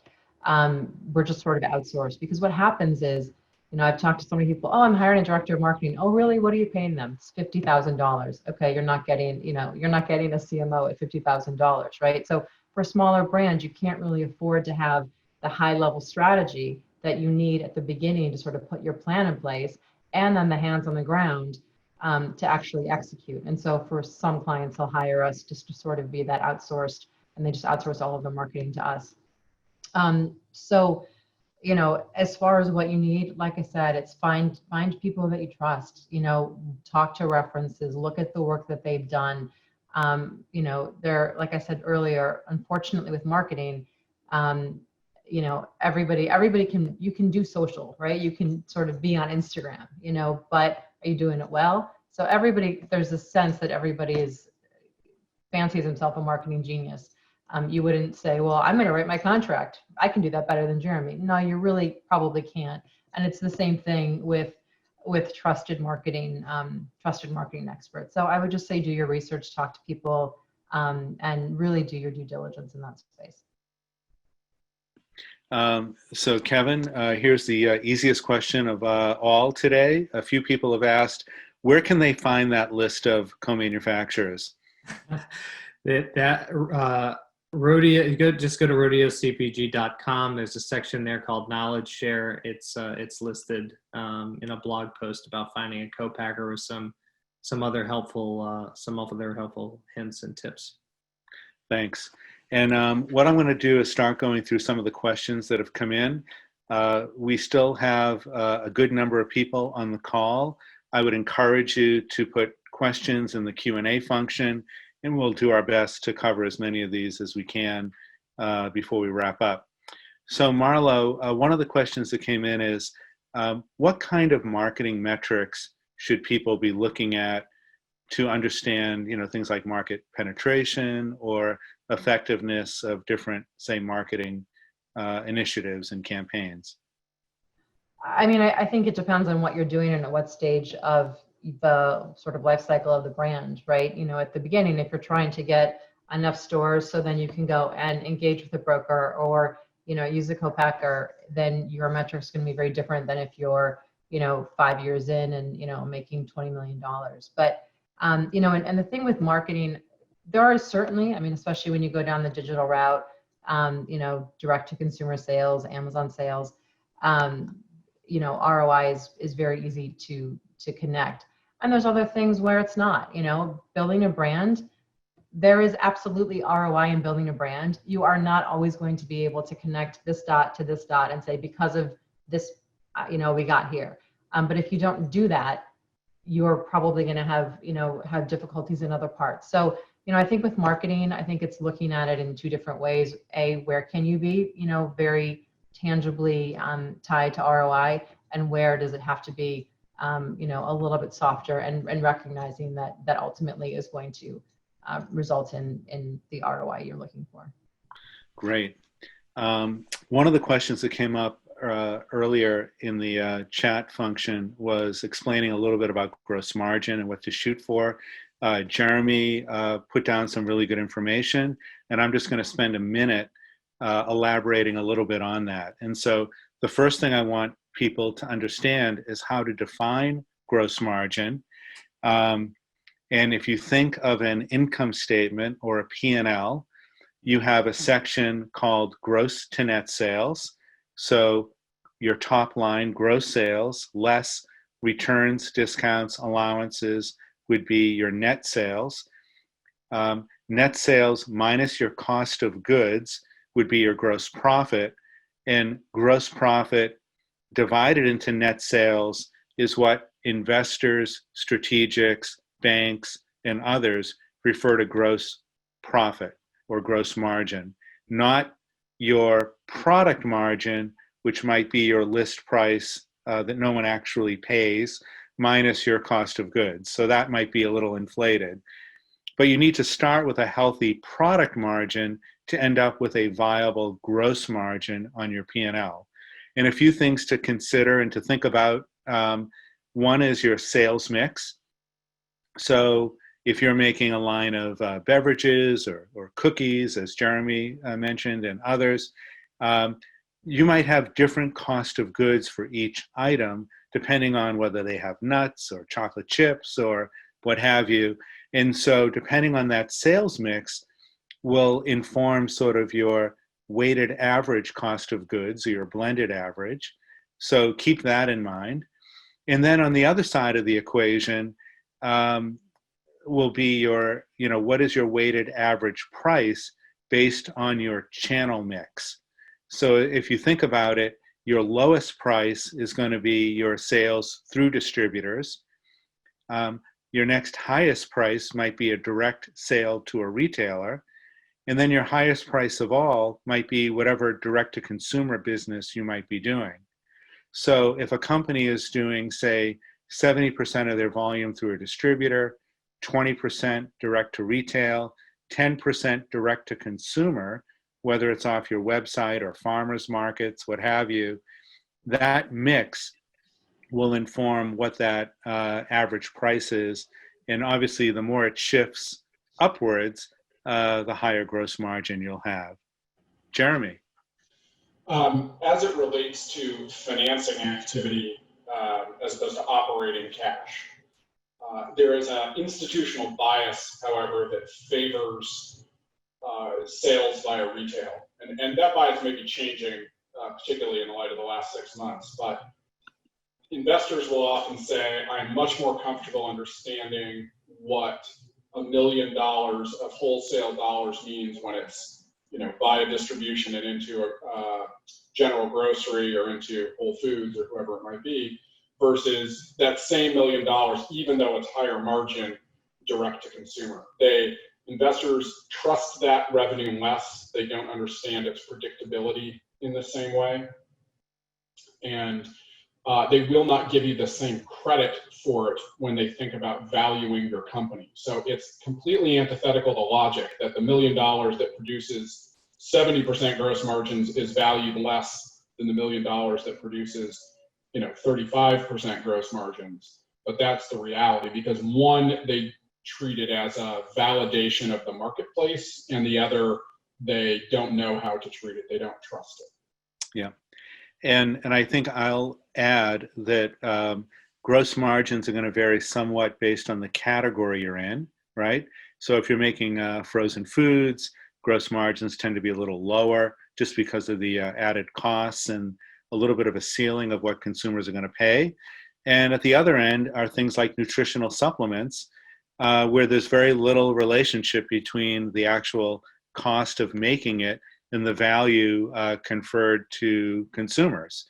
we're just sort of outsourced. Because what happens is, I've talked to so many people, oh, I'm hiring a director of marketing. Oh, really? What are you paying them? It's $50,000. Okay, you're not getting a CMO at $50,000, right? So for smaller brands, you can't really afford to have the high level strategy that you need at the beginning to sort of put your plan in place, and then the hands on the ground to actually execute. And so for some clients, they'll hire us just to sort of be that outsourced, and they just outsource all of the marketing to us. So, as far as what you need, like I said, it's find people that you trust, talk to references, look at the work that they've done. They're, like I said earlier, unfortunately with marketing, everybody you can do social, right? You can sort of be on Instagram, but are you doing it well? So there's a sense that everybody fancies himself a marketing genius. You wouldn't say, well, I'm going to write my contract. I can do that better than Jeremy. No, you really probably can't. And it's the same thing with trusted marketing experts. So I would just say, do your research, talk to people, and really do your due diligence in that space. So Kevin, here's the easiest question of all today. A few people have asked, where can they find that list of co-manufacturers? Just go to rodeocpg.com. There's a section there called Knowledge Share. It's listed in a blog post about finding a co-packer with some other helpful hints and tips. Thanks. And what I'm going to do is start going through some of the questions that have come in. We still have a good number of people on the call. I would encourage you to put questions in the Q&A function, and we'll do our best to cover as many of these as we can before we wrap up. So Marlo, one of the questions that came in is, what kind of marketing metrics should people be looking at to understand, things like market penetration or effectiveness of different, say, marketing initiatives and campaigns? I mean, I think it depends on what you're doing and at what stage of the sort of life cycle of the brand, right? At the beginning, if you're trying to get enough stores so then you can go and engage with a broker or, use a co-packer, then your metrics going to be very different than if you're, 5 years in and, making $20 million. But, and the thing with marketing, there are certainly, especially when you go down the digital route, direct to consumer sales, Amazon sales, ROI is very easy to connect. And there's other things where it's not, building a brand, there is absolutely ROI in building a brand. You are not always going to be able to connect this dot to this dot and say, because of this, we got here. But if you don't do that, you're probably going to have difficulties in other parts. So, I think with marketing, I think it's looking at it in two different ways. Where can you be, very tangibly tied to ROI, and where does it have to be, a little bit softer, and recognizing that ultimately is going to result in the ROI you're looking for. Great. One of the questions that came up earlier in the chat function was explaining a little bit about gross margin and what to shoot for. Jeremy put down some really good information, and I'm just going to spend a minute elaborating a little bit on that. And so the first thing I want people to understand is how to define gross margin. And if you think of an income statement or a P&L, you have a section called gross to net sales. So your top line, gross sales, less returns, discounts, allowances would be your net sales. Net sales minus your cost of goods would be your gross profit. And gross profit divided into net sales is what investors, strategics, banks, and others refer to gross profit or gross margin, not your product margin, which might be your list price that no one actually pays, minus your cost of goods. So that might be a little inflated. But you need to start with a healthy product margin to end up with a viable gross margin on your P&L. And a few things to consider and to think about. One is your sales mix. So if you're making a line of beverages or cookies, as Jeremy mentioned, and others, you might have different cost of goods for each item, depending on whether they have nuts or chocolate chips or what have you. And so depending on that sales mix will inform sort of your weighted average cost of goods or your blended average. So keep that in mind. And then on the other side of the equation will be your, what is your weighted average price based on your channel mix. So if you think about it, your lowest price is going to be your sales through distributors. Your next highest price might be a direct sale to a retailer. And then your highest price of all might be whatever direct-to-consumer business you might be doing. So if a company is doing, say, 70% of their volume through a distributor, 20% direct to retail, 10% direct to consumer, whether it's off your website or farmers markets, what have you, that mix will inform what that average price is. And obviously, the more it shifts upwards, the higher gross margin you'll have. Jeremy. As it relates to financing activity as opposed to operating cash, there is an institutional bias, however, that favors sales via retail. And that bias may be changing, particularly in light of the last 6 months. But investors will often say, I'm much more comfortable understanding what $1 million of wholesale dollars means when it's via distribution and into a general grocery or into Whole Foods or whoever it might be, versus that same $1 million, even though it's higher margin direct to consumer. Investors trust that revenue less. They don't understand its predictability in the same way. And they will not give you the same credit for it when they think about valuing your company. So it's completely antithetical to logic that the $1 million that produces 70% gross margins is valued less than the $1 million that produces 35% gross margins. But that's the reality, because one, they treat it as a validation of the marketplace, and the other, they don't know how to treat it. They don't trust it. Yeah. And I think I'll add that gross margins are going to vary somewhat based on the category you're in, right? So if you're making frozen foods, gross margins tend to be a little lower just because of the added costs and a little bit of a ceiling of what consumers are going to pay. And at the other end are things like nutritional supplements, where there's very little relationship between the actual cost of making it and the value conferred to consumers.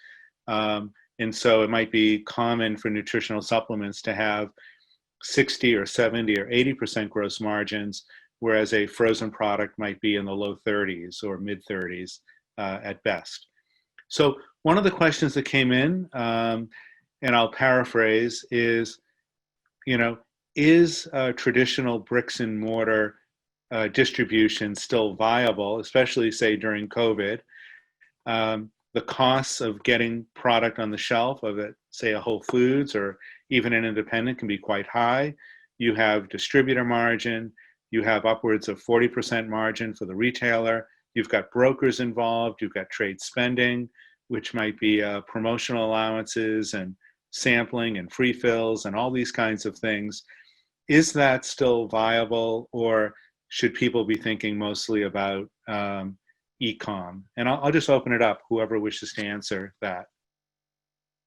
And so it might be common for nutritional supplements to have 60 or 70 or 80% gross margins, whereas a frozen product might be in the low 30s or mid 30s at best. So one of the questions that came in, and I'll paraphrase, is, is traditional bricks and mortar distribution still viable, especially say during COVID? The costs of getting product on the shelf of it, say a Whole Foods or even an independent, can be quite high. You have distributor margin, you have upwards of 40% margin for the retailer, you've got brokers involved, you've got trade spending, which might be promotional allowances and sampling and free fills and all these kinds of things. Is that still viable, or should people be thinking mostly about e-com? And I'll just open it up, whoever wishes to answer that.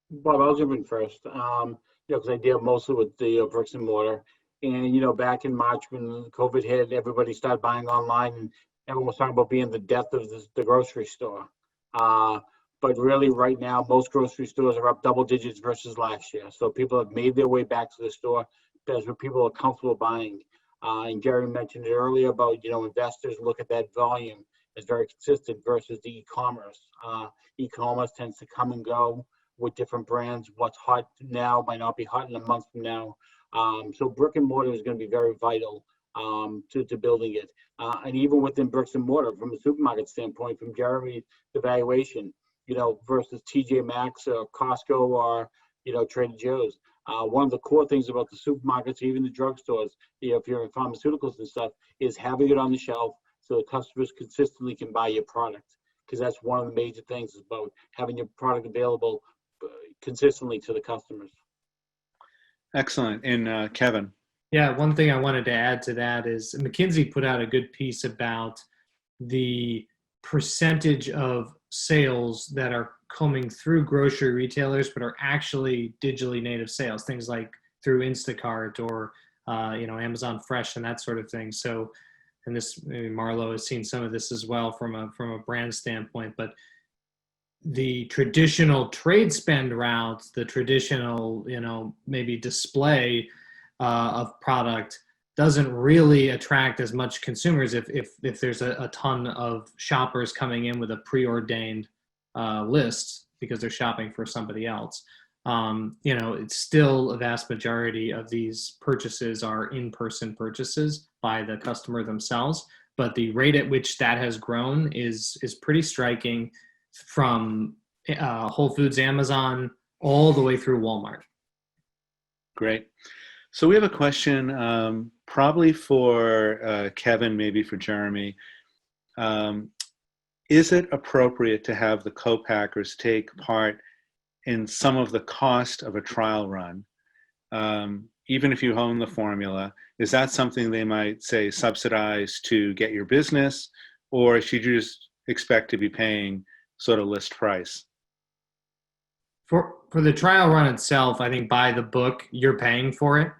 Bob, I'll jump in first. Because I deal mostly with the bricks and mortar. And, back in March when COVID hit, everybody started buying online and everyone was talking about being the death of the grocery store. But really right now, most grocery stores are up double digits versus last year. So people have made their way back to the store. That's where people are comfortable buying. And Jerry mentioned it earlier about, investors look at that volume as very consistent versus the e-commerce. E-commerce tends to come and go with different brands. What's hot now might not be hot in a month from now. So brick and mortar is going to be very vital to building it. And even within bricks and mortar, from a supermarket standpoint, from Jeremy's evaluation, versus TJ Maxx or Costco or, Trader Joe's. One of the core things about the supermarkets, even the drugstores, if you're in pharmaceuticals and stuff, is having it on the shelf so the customers consistently can buy your product. Because that's one of the major things is about having your product available consistently to the customers. Excellent. And Kevin. Yeah, one thing I wanted to add to that is McKinsey put out a good piece about the percentage of sales that are coming through grocery retailers but are actually digitally native sales, things like through Instacart or Amazon Fresh and that sort of thing. So, and this, maybe Marlo has seen some of this as well from a brand standpoint, but the traditional trade spend routes, the traditional, maybe display of product doesn't really attract as much consumers if there's a ton of shoppers coming in with a preordained list because they're shopping for somebody else. It's still a vast majority of these purchases are in-person purchases by the customer themselves, but the rate at which that has grown is pretty striking, from Whole Foods, Amazon, all the way through Walmart. Great. So we have a question probably for Kevin, maybe for Jeremy. Is it appropriate to have the co-packers take part in some of the cost of a trial run? Even if you own the formula, is that something they might say subsidize to get your business, or should you just expect to be paying sort of list price? For the trial run itself, I think by the book, you're paying for it.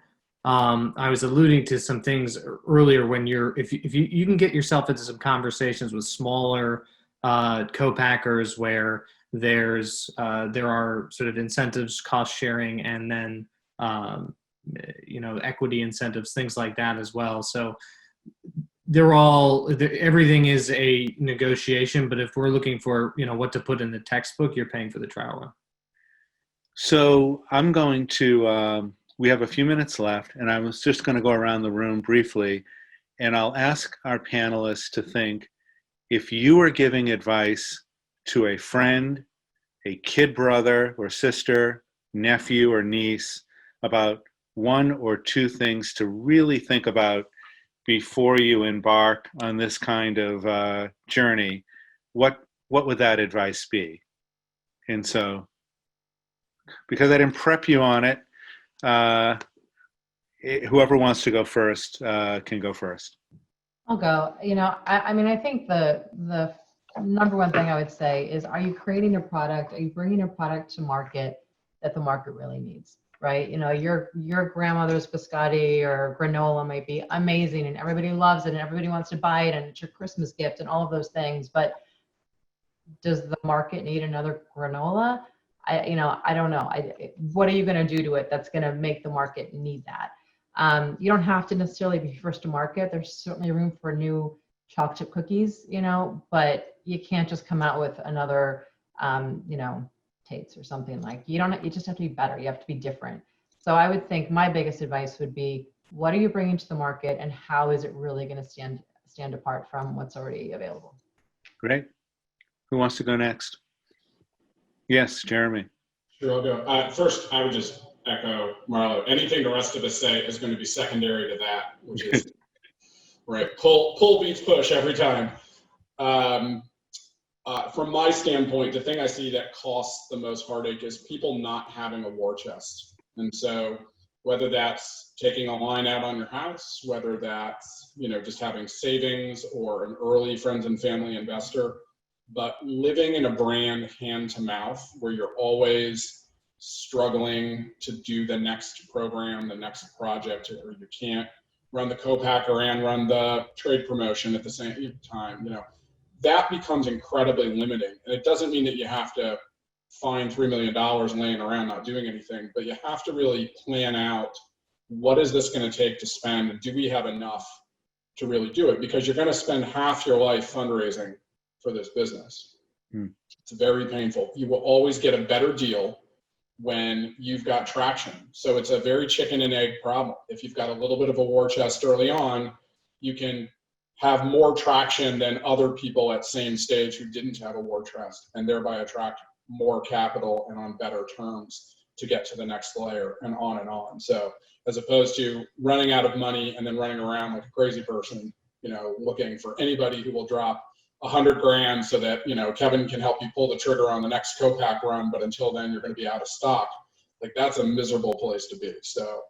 I was alluding to some things earlier when if you can get yourself into some conversations with smaller co-packers where there are sort of incentives, cost sharing, and then equity incentives, things like that as well. So everything is a negotiation, but if we're looking for what to put in the textbook, you're paying for the trial run. So I'm going to, we have a few minutes left, and I was just going to go around the room briefly, and I'll ask our panelists to think, if you were giving advice to a friend, a kid brother or sister, nephew or niece, about one or two things to really think about before you embark on this kind of journey, what would that advice be? And so, because I didn't prep you on it, whoever wants to go first can go first. I'll go. I think the number one thing I would say is, are you creating a product? Are you bringing a product to market that the market really needs? Right? Your grandmother's biscotti or granola might be amazing and everybody loves it and everybody wants to buy it and it's your Christmas gift and all of those things. But does the market need another granola? I don't know. What are you going to do to it that's going to make the market need that? You don't have to necessarily be first to market. There's certainly room for new chocolate chip cookies, but you can't just come out with another, Tates or something. Like you just have to be better. You have to be different. So I would think my biggest advice would be, what are you bringing to the market and how is it really going to stand apart from what's already available? Great. Who wants to go next? Yes, Jeremy. Sure, I'll go. First, I would just echo Marlo. Anything the rest of us say is going to be secondary to that, which is right. Pull beats push every time. From my standpoint, the thing I see that costs the most heartache is people not having a war chest. And so whether that's taking a line out on your house, whether that's, just having savings or an early friends and family investor, but living in a brand hand to mouth where you're always struggling to do the next program, the next project, or you can't run the co-packer and run the trade promotion at the same time, that becomes incredibly limiting. And it doesn't mean that you have to find $3 million laying around not doing anything, but you have to really plan out what is this going to take to spend, and do we have enough to really do it? Because you're going to spend half your life fundraising for this business. It's very painful. You will always get a better deal when you've got traction. So it's a very chicken and egg problem. If you've got a little bit of a war chest early on, you can have more traction than other people at same stage who didn't have a war chest, and thereby attract more capital and on better terms to get to the next layer, and on and on. So as opposed to running out of money and then running around like a crazy person, looking for anybody who will drop 100 grand so that, Kevin can help you pull the trigger on the next co-pack run, but until then you're going to be out of stock. Like, that's a miserable place to be. So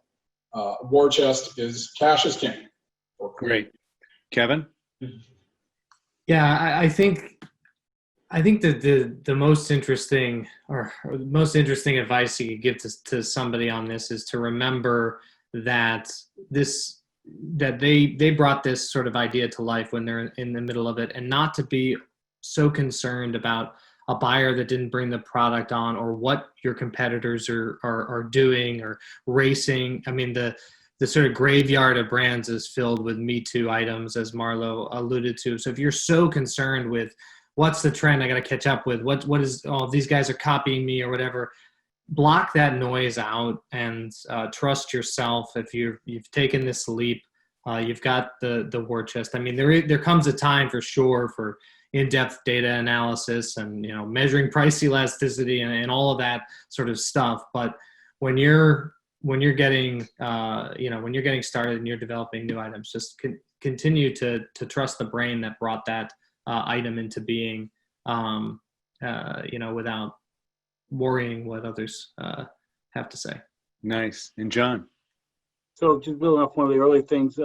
war chest is cash is king. Great. Kevin? Yeah, I think that the most interesting or the most interesting advice you could give to somebody on this is to remember that they brought this sort of idea to life when they're in the middle of it, and not to be so concerned about a buyer that didn't bring the product on, or what your competitors are doing or racing. I mean, the sort of graveyard of brands is filled with Me Too items, as Marlo alluded to. So if you're so concerned with what's the trend I got to catch up with, what is, oh, these guys are copying me or whatever, block that noise out and trust yourself. If you've taken this leap, you've got the war chest. I mean, there comes a time for sure for in-depth data analysis and measuring price elasticity and all of that sort of stuff. But when you're getting started and you're developing new items, just continue to trust the brain that brought that item into being, without worrying what others have to say. Nice. And John? So just building off one of the early things,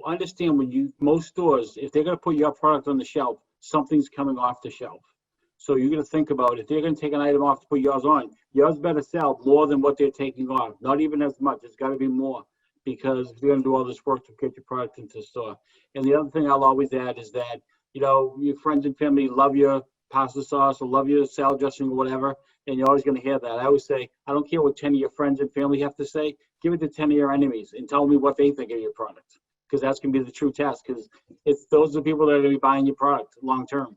understand most stores, if they're going to put your product on the shelf, something's coming off the shelf. So you're going to think about, if they're going to take an item off to put yours on, yours better sell more than what they're taking off. Not even as much. It's got to be more, because you're going to do all this work to get your product into the store. And the other thing I'll always add is that, your friends and family love your pasta sauce or love your salad dressing or whatever, and you're always going to hear that. I always say, I don't care what 10 of your friends and family have to say, give it to 10 of your enemies and tell me what they think of your product, because that's going to be the true test, because those are the people that are going to be buying your product long term.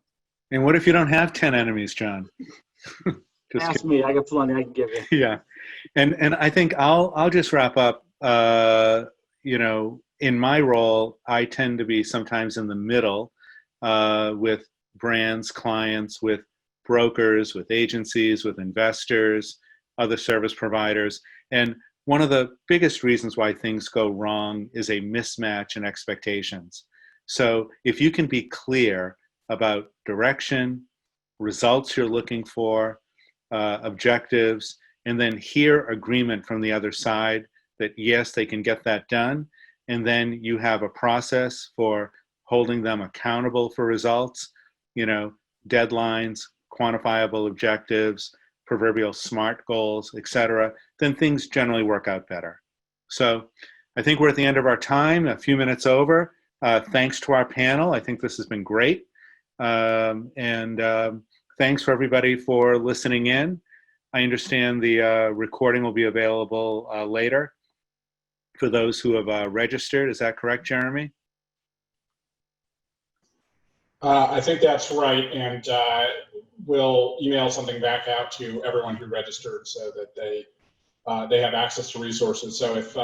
And what if you don't have 10 enemies, John? Ask me, I got plenty I can give you. Yeah. And I think I'll just wrap up. In my role, I tend to be sometimes in the middle with brands, clients, with brokers, with agencies, with investors, other service providers. And one of the biggest reasons why things go wrong is a mismatch in expectations. So if you can be clear about direction, results you're looking for, objectives, and then hear agreement from the other side that yes, they can get that done, and then you have a process for holding them accountable for results, deadlines, quantifiable objectives, proverbial SMART goals, etc., then things generally work out better. So I think we're at the end of our time, a few minutes over. Thanks to our panel. I think this has been great. Thanks for everybody for listening in. I understand the recording will be available later for those who have registered. Is that correct, Jeremy? I think that's right, and we'll email something back out to everyone who registered so that they have access to resources. So if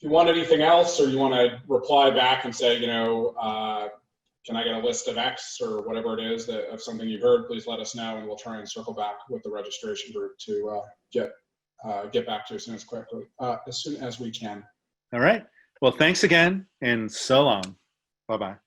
you want anything else, or you want to reply back and say, can I get a list of X or whatever it is of something you've heard, please let us know, and we'll try and circle back with the registration group to get back to you as soon as we can. All right. Well, thanks again, and so long. Bye-bye.